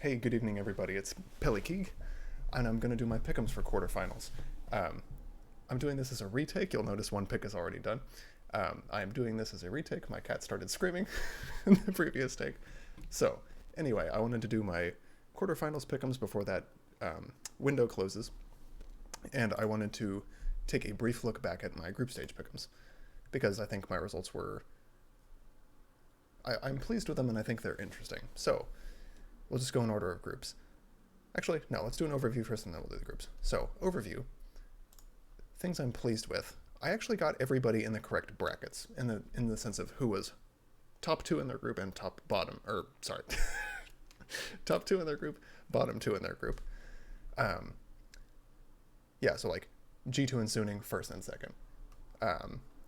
Hey, good evening, everybody. It's Pelly Keeg, and I'm going to do my pick'ems for quarterfinals. Um, I'm doing this as a retake. You'll notice one pick is already done. I'm doing this as a retake. My cat started screaming in the previous take. So, anyway, I wanted to do my quarterfinals pick'ems before that window closes, and I wanted to take a brief look back at my group stage pick'ems because I think my results were. I'm pleased with them, and I think they're interesting. So, we'll just go in order of groups. Actually, no, let's do an overview first and then we'll do the groups. So, overview. Things I'm pleased with. I actually got everybody in the correct brackets in the sense of who was top two in their group and top bottom, or sorry, top two in their group, bottom two in their group. Um, yeah, so like G2 and Suning first and second,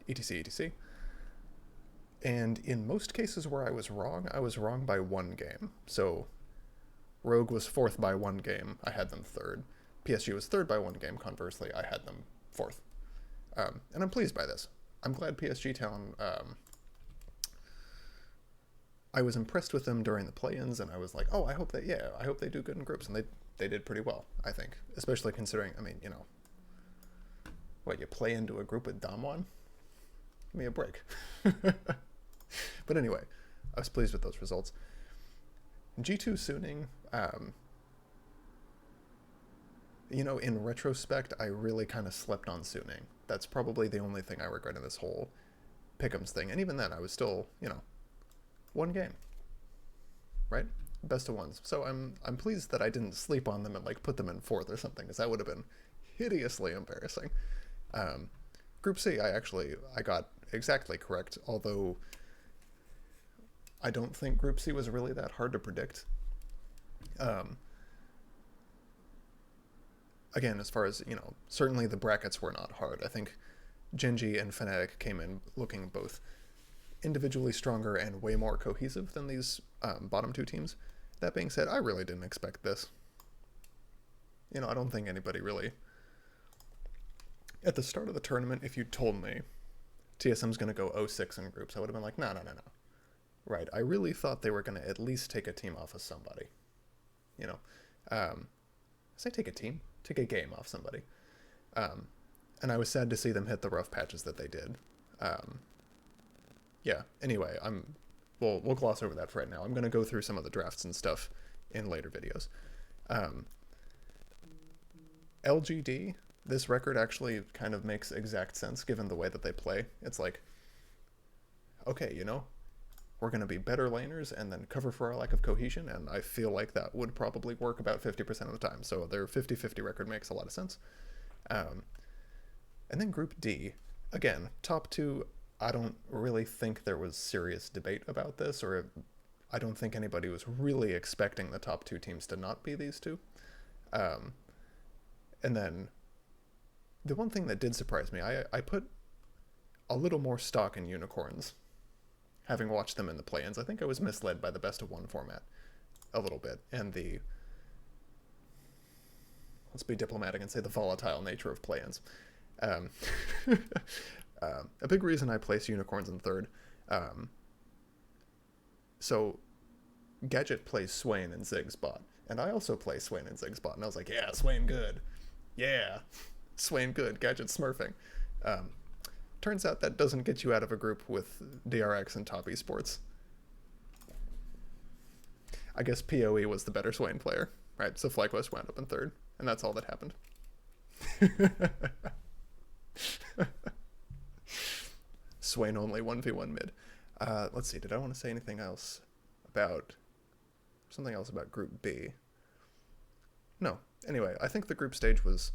etc etc. And in most cases where I was wrong by one game. So Rogue was fourth by one game. I had them third. PSG was third by one game. Conversely, I had them fourth. And I'm pleased by this. I'm glad PSG Town. I was impressed with them during the play-ins, and I was like, oh, I hope they do good in groups, and they did pretty well, I think, especially considering, I mean, what, you play into a group with Damwon? Give me a break. But anyway, I was pleased with those results. G2 Suning, in retrospect, I really kind of slept on Suning. That's probably the only thing I regret in this whole pick'ems thing. And even then, I was still, one game, right? Best of ones. So I'm pleased that I didn't sleep on them and like put them in fourth or something, because that would have been hideously embarrassing. Group C, I got exactly correct, although I don't think Group C was really that hard to predict. Again, as far as, certainly the brackets were not hard. I think Genji and Fnatic came in looking both individually stronger and way more cohesive than these bottom two teams. That being said, I really didn't expect this. I don't think anybody really. At the start of the tournament, if you told me TSM's going to go 0-6 in groups, I would have been like, no. Right, I really thought they were going to at least take a team off of somebody. Say take a team? Take a game off somebody. And I was sad to see them hit the rough patches that they did. Yeah, anyway, we'll gloss over that for right now. I'm going to go through some of the drafts and stuff in later videos. LGD, this record actually kind of makes exact sense given the way that they play. It's like, okay, we're going to be better laners and then cover for our lack of cohesion, and I feel like that would probably work about 50% of the time. So their 50-50 record makes a lot of sense. And then Group D, again, top two, I don't really think there was serious debate about this, or I don't think anybody was really expecting the top two teams to not be these two. And then the one thing that did surprise me, I put a little more stock in unicorns. Having watched them in the play-ins, I think I was misled by the best of one format a little bit, and let's be diplomatic and say the volatile nature of play-ins. A big reason I place unicorns in third. So Gadget plays Swain and Ziggs bot, and I also play Swain and Ziggs bot, and I was like, yeah, Swain good. Yeah, Swain good, Gadget smurfing. Turns out that doesn't get you out of a group with DRX and top esports. I guess PoE was the better Swain player, right? So FlyQuest wound up in third, and that's all that happened. Swain only 1v1 mid. Let's see, did I want to say anything else about Group B? No. Anyway, I think the group stage was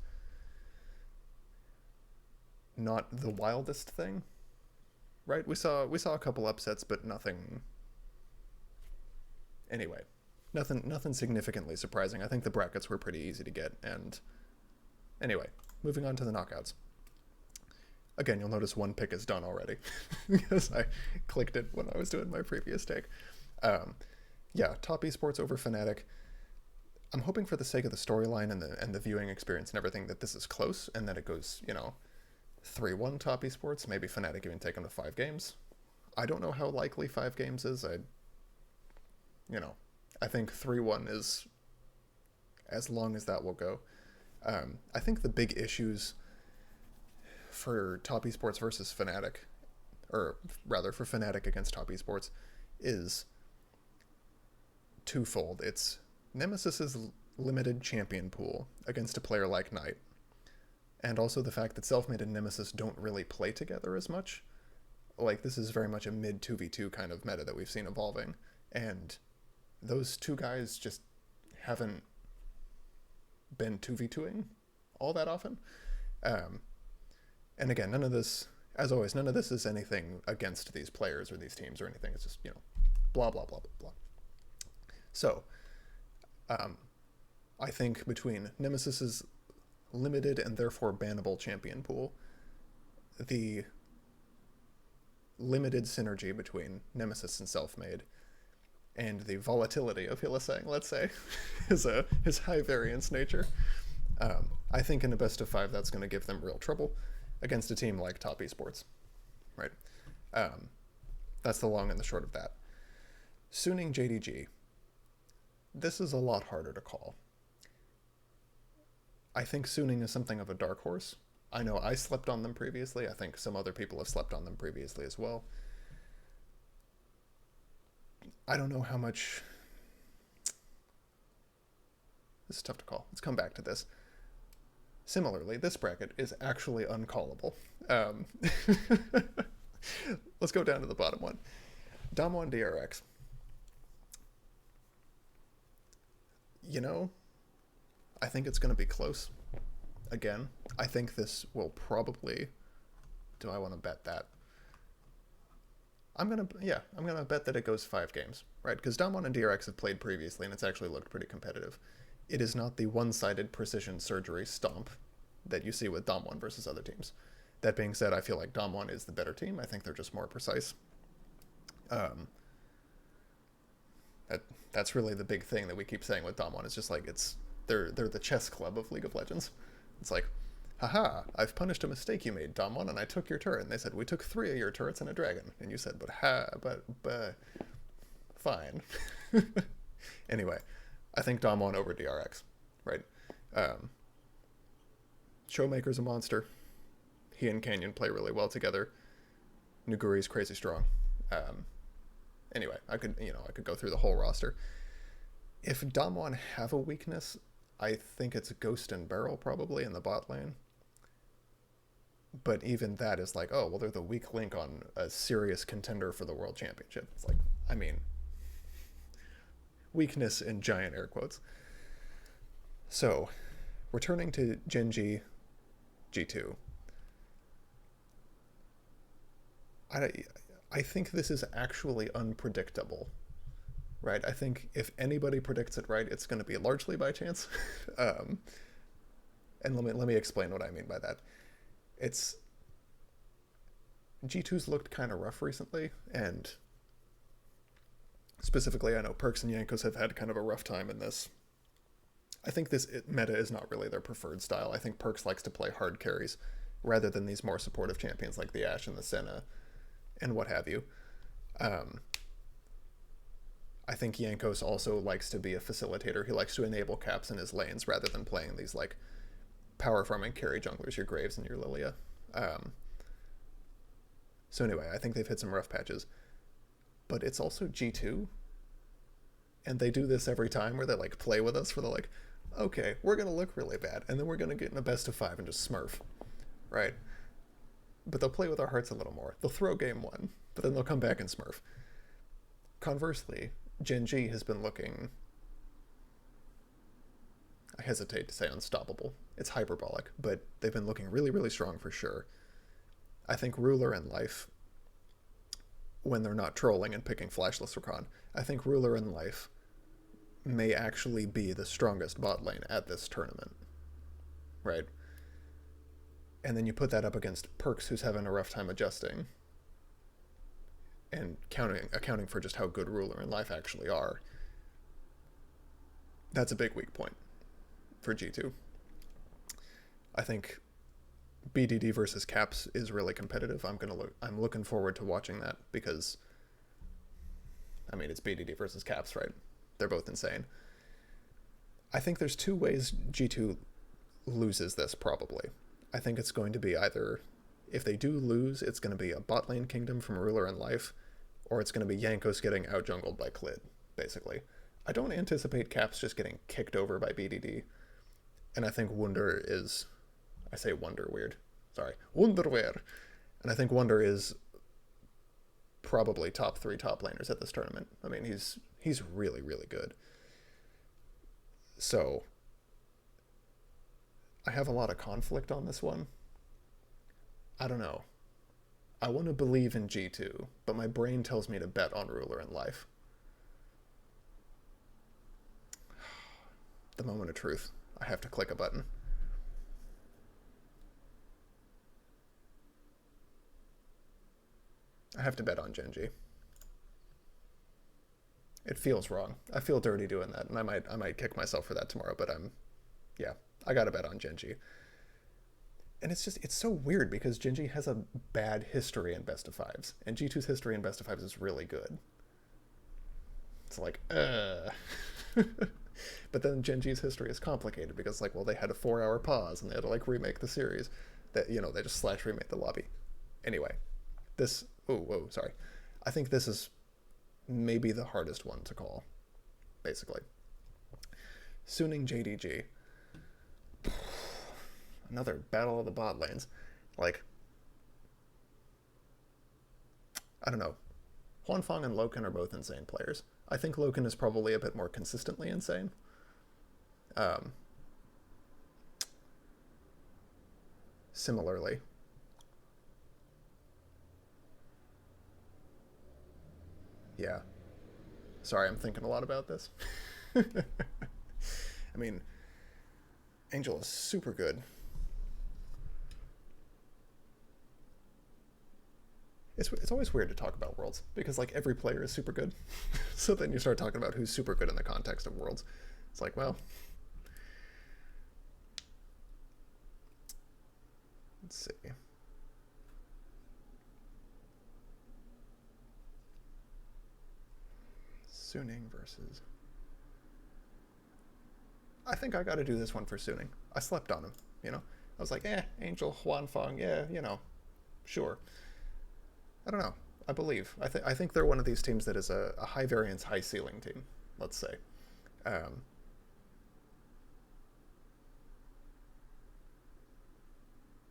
not the wildest thing, right? We saw a couple upsets, but nothing. Anyway, nothing significantly surprising. I think the brackets were pretty easy to get, and anyway, moving on to the knockouts. Again, you'll notice one pick is done already because I clicked it when I was doing my previous take. Yeah, top esports over Fnatic. I'm hoping for the sake of the storyline and the viewing experience and everything that this is close and that it goes, 3-1 top esports, maybe Fnatic even take them to 5 games. I don't know how likely 5 games is. I think 3-1 is as long as that will go. I think the big issues for Top Esports versus Fnatic, or rather for Fnatic against Top Esports, is twofold. It's Nemesis's limited champion pool against a player like Knight, and also the fact that Selfmade and Nemesis don't really play together as much. Like, this is very much a mid 2v2 kind of meta that we've seen evolving, and those two guys just haven't been 2v2ing all that often. And again, none of this, as always, none of this is anything against these players or these teams or anything. It's just, blah, blah, blah, blah, blah. So, I think between Nemesis's limited and therefore bannable champion pool, the limited synergy between Nemesis and Selfmade, and the volatility of Hylissang, let's say, his high variance nature, I think in a best of 5 that's going to give them real trouble against a team like Top Esports, right? That's the long and the short of that. Suning JDG. This is a lot harder to call. I think Suning is something of a dark horse. I know I slept on them previously. I think some other people have slept on them previously as well. I don't know how much... This is tough to call. Let's come back to this. Similarly, this bracket is actually uncallable. Let's go down to the bottom one. Damwon DRX. I think it's going to be close. Again, I think this will probably... Do I want to bet that? I'm going to bet that it goes 5 games, right? Because Damwon and DRX have played previously, and it's actually looked pretty competitive. It is not the one-sided precision surgery stomp that you see with Damwon versus other teams. That being said, I feel like Damwon is the better team. I think they're just more precise. That's really the big thing that we keep saying with Damwon. It's just like they're the chess club of League of Legends. It's like, haha, I've punished a mistake you made, Damwon, and I took your turret. And they said, we took 3 of your turrets and a dragon. And you said, but fine. Anyway, I think Damwon over DRX, right? Showmaker's a monster. He and Canyon play really well together. Nuguri's crazy strong. Anyway, I could go through the whole roster. If Damwon have a weakness, I think it's Ghost and Barrel probably in the bot lane. But even that is like, oh, well, they're the weak link on a serious contender for the World Championship. It's like, I mean, weakness in giant air quotes. So, returning to Gen G, G2. I think this is actually unpredictable, right? I think if anybody predicts it right, it's going to be largely by chance. And let me explain what I mean by that. It's G2's looked kind of rough recently, and specifically, I know Perks and Yankos have had kind of a rough time in this. I think this meta is not really their preferred style. I think Perks likes to play hard carries rather than these more supportive champions like the Ashe and the Senna and what have you. I think Yankos also likes to be a facilitator. He likes to enable caps in his lanes rather than playing these like power farming carry junglers, your Graves and your Lilia. So anyway, I think they've hit some rough patches. But it's also G2. And they do this every time where they like play with us, where they're like, okay, we're going to look really bad, and then we're going to get in a best of 5 and just smurf, right? But they'll play with our hearts a little more. They'll throw game 1, but then they'll come back and smurf. Conversely, Gen G has been looking, I hesitate to say unstoppable. It's hyperbolic, but they've been looking really, really strong for sure. I think Ruler and Life, when they're not trolling and picking Flashless Rakan, I think Ruler and Life may actually be the strongest bot lane at this tournament, right? And then you put that up against Perks, who's having a rough time adjusting, and accounting for just how good Ruler and Life actually are. That's a big weak point for G2. I think BDD versus Caps is really competitive. I'm looking forward to watching that because, I mean, it's BDD versus Caps, right? They're both insane. I think there's two ways G2 loses this, probably. I think it's going to be either, if they do lose, it's going to be a bot lane kingdom from Ruler and Life, or it's going to be Yankos getting out-jungled by Klid, basically. I don't anticipate Caps just getting kicked over by BDD, and I think Wunder is... I say Wonder weird. Sorry. Wonderwear. And I think Wonder is probably top 3 top laners at this tournament. I mean, he's really, really good. So, I have a lot of conflict on this one. I don't know. I want to believe in G2, but my brain tells me to bet on Ruler and Life. The moment of truth. I have to click a button. I have to bet on Genji. It feels wrong. I feel dirty doing that, and I might kick myself for that tomorrow, but yeah, I gotta bet on Genji. And it's so weird because Genji has a bad history in best of fives, and G2's history in best of fives is really good. It's like, But then Genji's history is complicated because, like, well, they had a 4-hour pause and they had to, like, remake the series. That, you know, they just remake the lobby. Anyway, this... whoa, sorry. I think this is maybe the hardest one to call, basically. Suning JDG. Another battle of the bot lanes. Like, I don't know. Huanfeng and Loken are both insane players. I think Loken is probably a bit more consistently insane. Similarly, yeah. Sorry, I'm thinking a lot about this. I mean, Angel is super good. It's always weird to talk about Worlds, because, like, every player is super good. So then you start talking about who's super good in the context of Worlds. It's like, well... Let's see. Suning versus... I think I gotta do this one for Suning. I slept on him, you know? I was like, Angel, Huanfeng, yeah, you know, sure. I don't know. I believe. I think they're one of these teams that is a high variance, high ceiling team, let's say.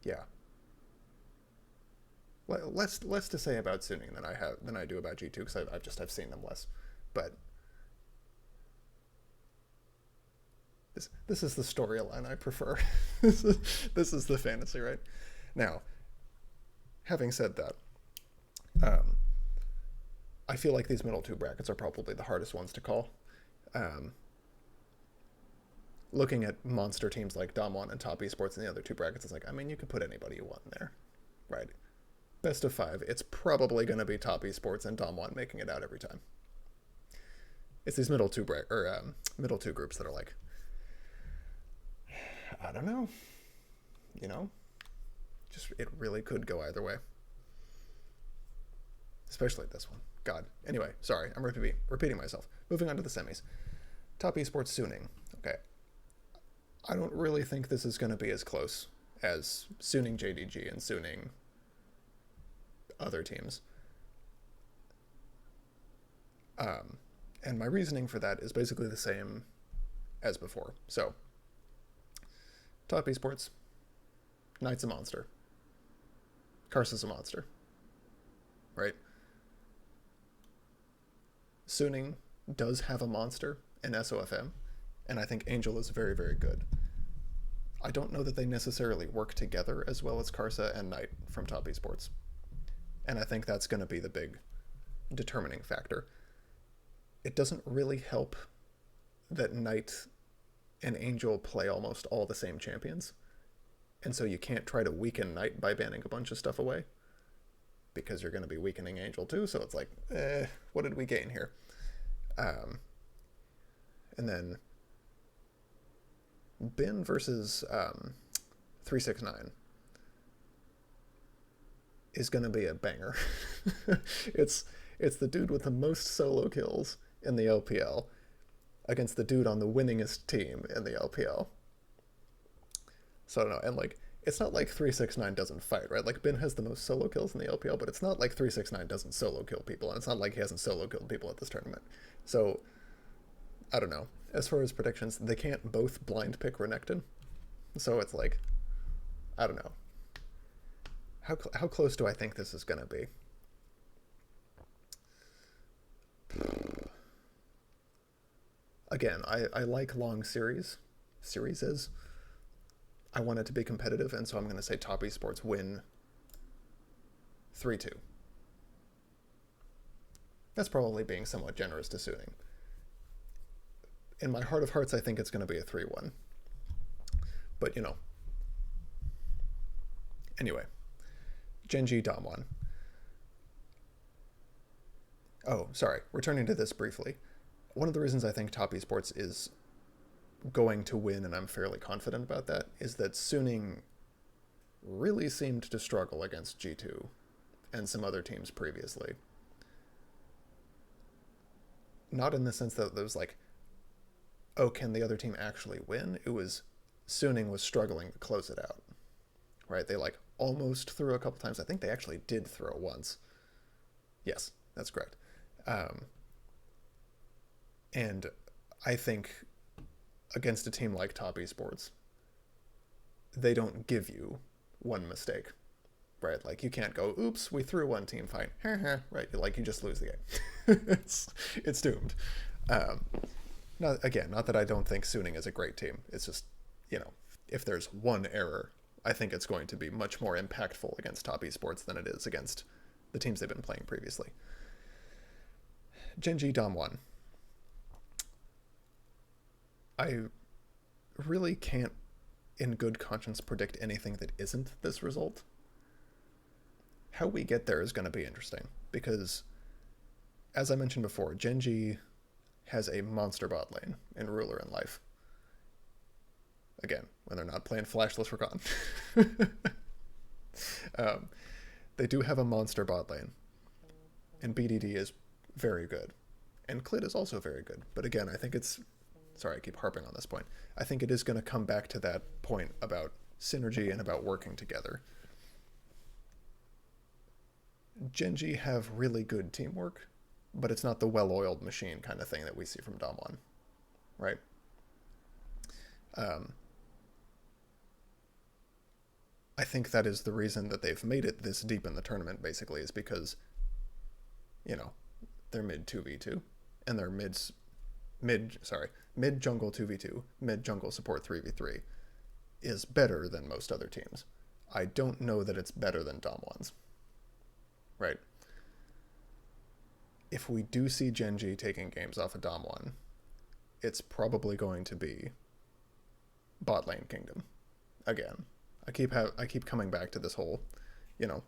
Yeah. Less to say about Suning than I do about G2, because I've seen them less. But this is the storyline I prefer. This is the fantasy, right? Now, having said that, I feel like these middle two brackets are probably the hardest ones to call. Looking at monster teams like Damwon and Top Esports in the other two brackets, it's like, I mean, you could put anybody you want in there, right? Best of 5, it's probably going to be Top Esports and Damwon making it out every time. It's these middle two groups that are like, I don't know, you know, just it really could go either way. Especially this one. God. Anyway, sorry, I'm repeating myself. Moving on to the semis. Top Esports Suning. Okay. I don't really think this is going to be as close as Suning JDG and Suning other teams. And my reasoning for that is basically the same as before. So, Top Esports, Knight's a monster. Karsa's a monster. Right? Suning does have a monster in SOFM, and I think Angel is very, very good. I don't know that they necessarily work together as well as Karsa and Knight from Top Esports. And I think that's going to be the big determining factor. It doesn't really help that Knight and Angel play almost all the same champions. And so you can't try to weaken Knight by banning a bunch of stuff away, because you're going to be weakening Angel too, so it's like, what did we gain here? And then Bin versus 369 is going to be a banger. It's the dude with the most solo kills in the LPL, against the dude on the winningest team in the LPL. So I don't know, and like it's not like 369 doesn't fight, right? Like Ben has the most solo kills in the LPL, but it's not like 369 doesn't solo kill people, and it's not like he hasn't solo killed people at this tournament. So I don't know. As far as predictions, they can't both blind pick Renekton, so it's like I don't know. How close do I think this is gonna be? Again, I like long series is. I want it to be competitive, and so I'm going to say Top Esports win 3-2. That's probably being somewhat generous to Suning. In my heart of hearts, I think it's going to be a 3-1. But, you know. Anyway. Genji Damwon. Oh, sorry. Returning to this briefly. One of the reasons I think Top Esports is going to win, and I'm fairly confident about that, is that Suning really seemed to struggle against G2 and some other teams previously. Not in the sense that there was like, oh, can the other team actually win? It was Suning was struggling to close it out, right? They like almost threw a couple times. I think they actually did throw once. Yes, that's correct. And I think against a team like Top Esports, they don't give you one mistake, right? Like you can't go, oops, we threw one team fight, right? Like you just lose the game. it's doomed. Not that I don't think Suning is a great team. It's just, you know, if there's one error, I think it's going to be much more impactful against Top Esports than it is against the teams they've been playing previously. Genji Damwon. I really can't, in good conscience, predict anything that isn't this result. How we get there is going to be interesting, because, as I mentioned before, Genji has a monster bot lane in Ruler in Life. Again, when they're not playing Flashless Recon. They do have a monster bot lane, and BDD is very good, and Clit is also very good, but again, I think it's... Sorry, I keep harping on this point. I think it is going to come back to that point about synergy and about working together. Genji have really good teamwork, but it's not the well-oiled machine kind of thing that we see from Damwon, right? I think that is the reason that they've made it this deep in the tournament, basically, is because, you know, they're mid 2v2, and they're mid jungle 2v2, mid jungle support 3v3 is better than most other teams. I don't know that it's better than Damwon's, right? If we do see Genji taking games off of Damwon, it's probably going to be bot lane kingdom again. I keep coming back to this whole, you know,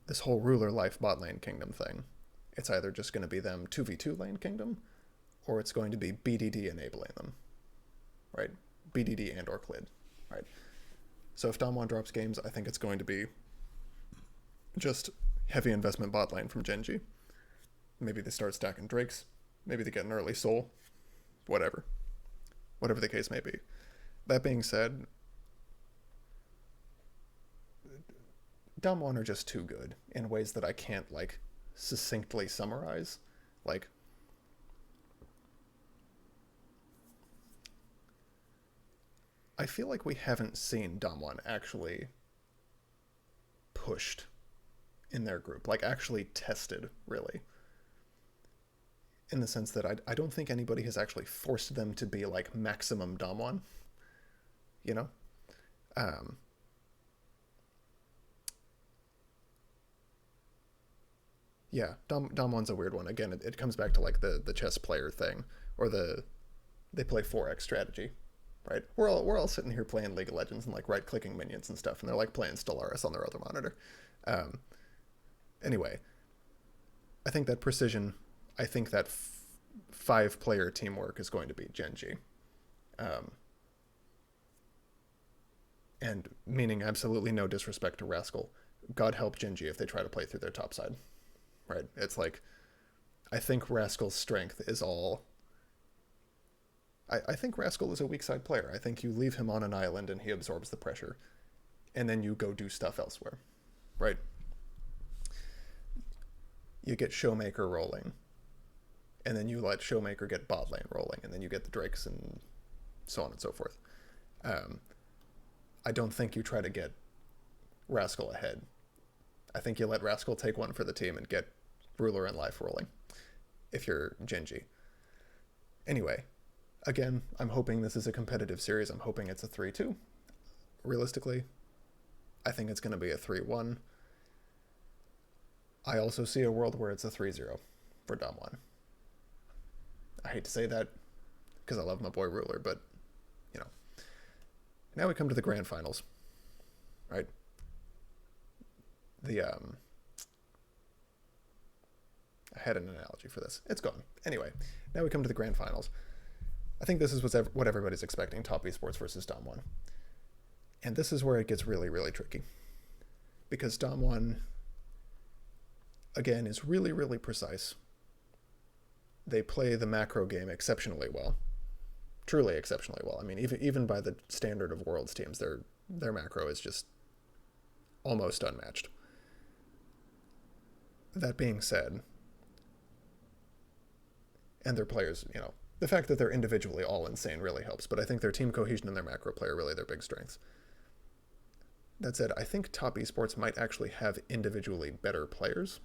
this whole Ruler Life bot lane kingdom thing. It's either just going to be them 2v2 lane kingdom, or it's going to be BDD enabling them, right? BDD and or Clid, right? So if Damwon drops games, I think it's going to be just heavy investment bot lane from Genji. Maybe they start stacking Drakes. Maybe they get an early soul. Whatever the case may be. That being said, Damwon are just too good in ways that I can't, like, succinctly summarize. Like, I feel like we haven't seen Damwon actually pushed in their group, like actually tested, really. In the sense that I don't think anybody has actually forced them to be like maximum Damwon, you know? Yeah, Damwon's a weird one. Again, it comes back to like the chess player thing, or they play 4x strategy, right? We're all sitting here playing League of Legends and like right-clicking minions and stuff, and they're like playing Stellaris on their other monitor. Anyway, I think that precision, I think that 5-player teamwork is going to be Genji. And meaning absolutely no disrespect to Rascal. God help Genji if they try to play through their top side. Right? It's like, I think Rascal's strength is all. I think Rascal is a weak side player. I think you leave him on an island and he absorbs the pressure, and then you go do stuff elsewhere, right? You get Showmaker rolling, and then you let Showmaker get bot lane rolling, and then you get the Drakes and so on and so forth. I don't think you try to get Rascal ahead. I think you let Rascal take one for the team and get Ruler and Life rolling if you're Genji. Anyway, again, I'm hoping this is a competitive series. I'm hoping it's a 3-2. Realistically, I think it's going to be a 3-1. I also see a world where it's a 3-0 for Damwon. I hate to say that because I love my boy Ruler, but, you know. Now we come to the grand finals, right? I had an analogy for this. It's gone. Anyway, now we come to the grand finals. I think this is what everybody's expecting, Top Esports versus Damwon. And this is where it gets really, really tricky. Because Damwon, again, is really, really precise. They play the macro game exceptionally well. Truly exceptionally well. I mean, even by the standard of Worlds teams, their macro is just almost unmatched. That being said, and their players, you know, the fact that they're individually all insane really helps, but I think their team cohesion and their macro play are really their big strengths. That said, I think Top Esports might actually have individually better players,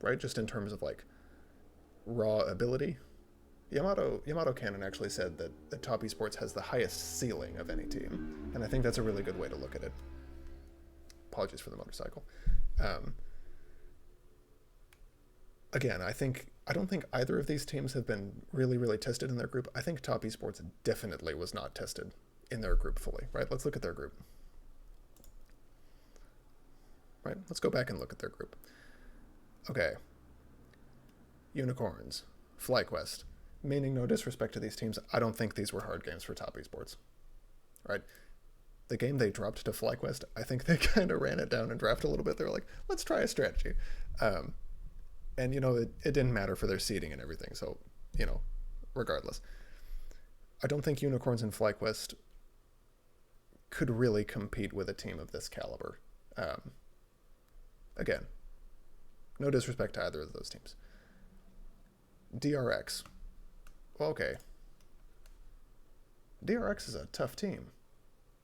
right? Just in terms of, like, raw ability. Yamato Cannon actually said that Top Esports has the highest ceiling of any team, and I think that's a really good way to look at it. Apologies for the motorcycle. Again, I don't think either of these teams have been really, really tested in their group. I think Top Esports definitely was not tested in their group fully, right? Let's look at their group. Right? Let's go back and look at their group. Okay. Unicorns. FlyQuest. Meaning no disrespect to these teams, I don't think these were hard games for Top Esports. Right? The game they dropped to FlyQuest, I think they kind of ran it down in draft a little bit. They were like, let's try a strategy. And, you know, it didn't matter for their seeding and everything. So, you know, regardless. I don't think Unicorns and FlyQuest could really compete with a team of this caliber. Again, no disrespect to either of those teams. DRX. Well, okay. DRX is a tough team,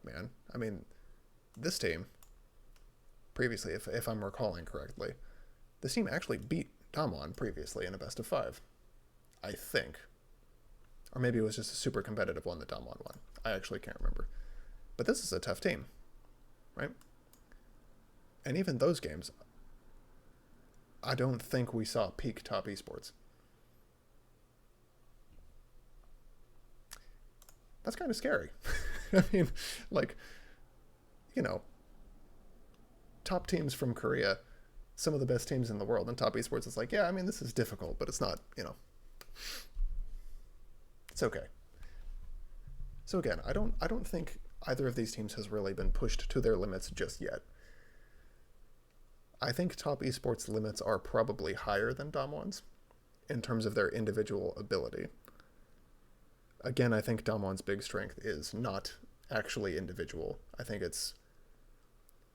man. I mean, this team, previously, if I'm recalling correctly, this team actually beat Damwon previously in a best of 5. I think. Or maybe it was just a super competitive one that Damwon won. I actually can't remember. But this is a tough team, right? And even those games, I don't think we saw peak Top Esports. That's kind of scary. I mean, like, you know, top teams from Korea, some of the best teams in the world, and Top Esports is like, yeah, I mean, this is difficult, but it's not, you know, it's okay. So again, I don't think either of these teams has really been pushed to their limits just yet. I think Top Esports' limits are probably higher than Damwon's in terms of their individual ability. Again, I think Damwon's big strength is not actually individual. I think it's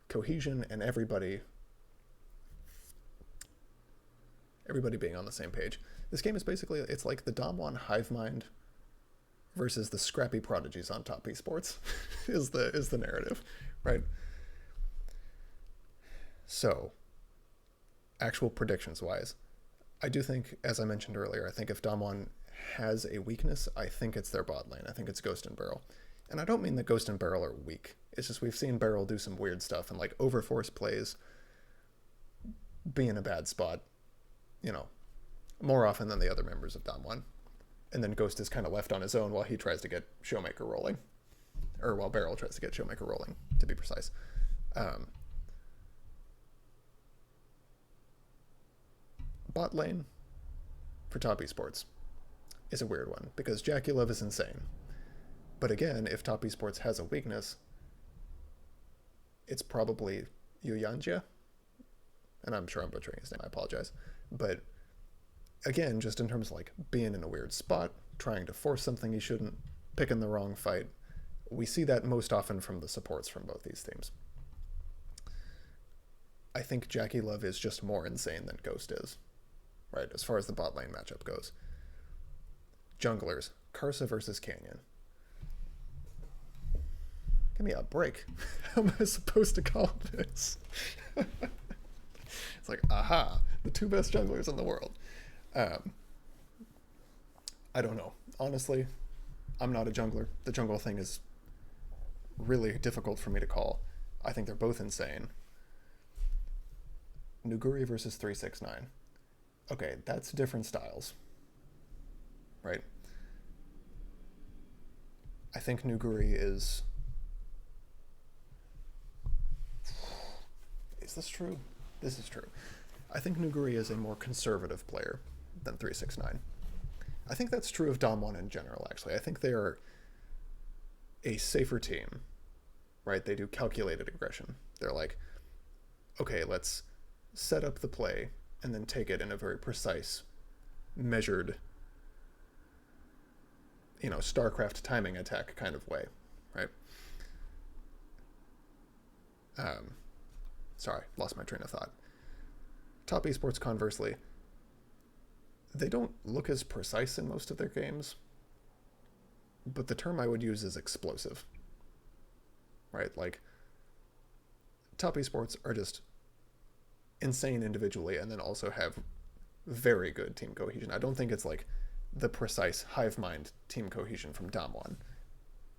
cohesion and everybody being on the same page. This game is basically, it's like the Damwon hive mind versus the scrappy prodigies on Top Esports is the narrative, right? So, actual predictions wise, I do think, as I mentioned earlier, I think if Damwon has a weakness, I think it's their bot lane. I think it's Ghost and Beryl. And I don't mean that Ghost and Beryl are weak. It's just we've seen Beryl do some weird stuff and like overforce plays, be in a bad spot, you know, more often than the other members of Damwon. And then Ghost is kind of left on his own while he tries to get Showmaker rolling. Or while Beryl tries to get Showmaker rolling, to be precise. Bot lane for Top Esports is a weird one because Jackie Love is insane. But again, if Top Esports has a weakness, it's probably Yu Yanjia. And I'm sure I'm butchering his name, I apologize. But again, just in terms of like being in a weird spot, trying to force something you shouldn't, picking the wrong fight. We see that most often from the supports from both these teams. I think Jackie Love is just more insane than Ghost is, right? As far as the bot lane matchup goes. Junglers, Karsa versus Canyon. Give me a break. How am I supposed to call this? It's like, aha, the two best junglers in the world. I don't know. Honestly, I'm not a jungler. The jungle thing is really difficult for me to call. I think they're both insane. Nuguri versus 369. Okay, that's different styles. Right? I think Nuguri is... Is this true? This is true. I think Nuguri is a more conservative player than 369. I think that's true of Dom1 in general, actually. I think they are a safer team, right? They do calculated aggression. They're like, okay, let's set up the play and then take it in a very precise, measured, StarCraft timing attack kind of way, right? Sorry, lost my train of thought. Top esports, conversely, they don't look as precise in most of their games, but the term I would use is explosive, right? Like, top esports are just insane individually and then also have very good team cohesion. I don't think it's like the precise hive mind team cohesion from Dom1,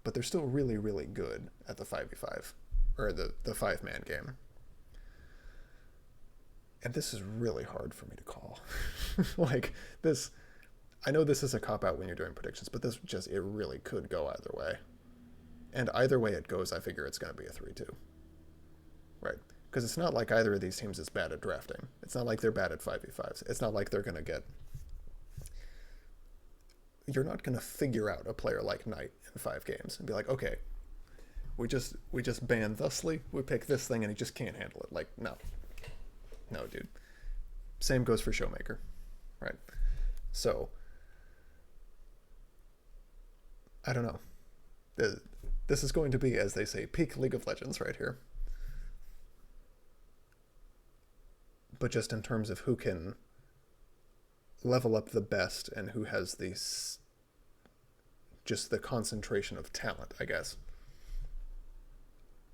but they're still really, really good at the 5v5, or the 5-man game. And this is really hard for me to call. Like, this, I know this is a cop-out when you're doing predictions, but this just, it really could go either way. And either way it goes, I figure it's going to be a 3-2. Right? Because it's not like either of these teams is bad at drafting. It's not like they're bad at 5v5s. It's not like they're going to get... You're not going to figure out a player like Knight in 5 games and be like, okay, we just ban thusly, we pick this thing and he just can't handle it. Like, no. No, dude. Same goes for Showmaker, right? So, I don't know. This is going to be, as they say, peak League of Legends right here. But just in terms of who can level up the best and who has just the concentration of talent, I guess.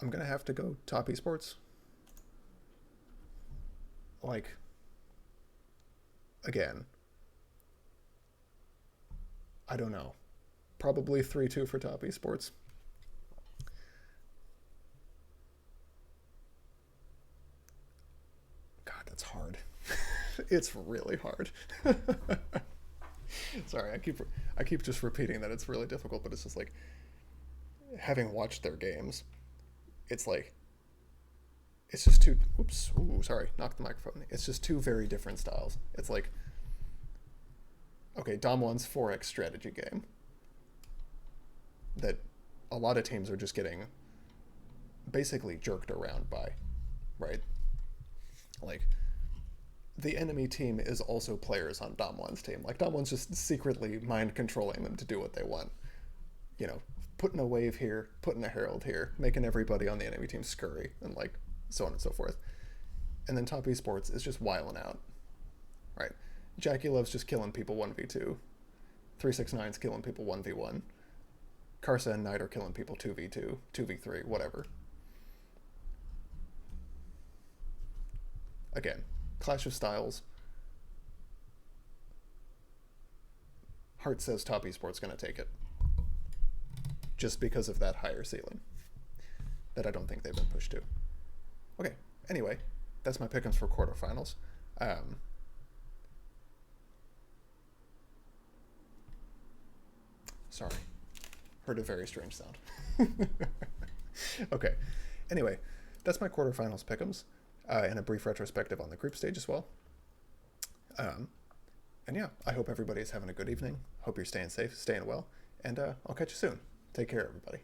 I'm going to have to go top esports. Like, again, I don't know. Probably 3-2 for top esports. God, that's hard. It's really hard. Sorry, I keep just repeating that it's really difficult, but it's just like, having watched their games, it's like, it's just two, oops, ooh, sorry, knocked the microphone. It's just two very different styles. It's like, okay, Dom1's 4x strategy game that a lot of teams are just getting basically jerked around by, right? Like, the enemy team is also players on Dom1's team. Like, Dom1's just secretly mind controlling them to do what they want. Putting a wave here, putting a herald here, making everybody on the enemy team scurry, and like, so on and so forth. And then top esports is just wiling out, right? Jackie Love's just killing people 1v2. 369's killing people 1v1. Karsa and Knight are killing people 2v2, 2v3, whatever. Again, clash of styles. Heart says top esports going to take it. Just because of that higher ceiling that I don't think they've been pushed to. Okay, anyway, that's my pick'ems for quarterfinals. Sorry, heard a very strange sound. Okay, anyway, that's my quarterfinals pick'ems, and a brief retrospective on the group stage as well. And yeah, I hope everybody's having a good evening. Hope you're staying safe, staying well, and I'll catch you soon. Take care, everybody.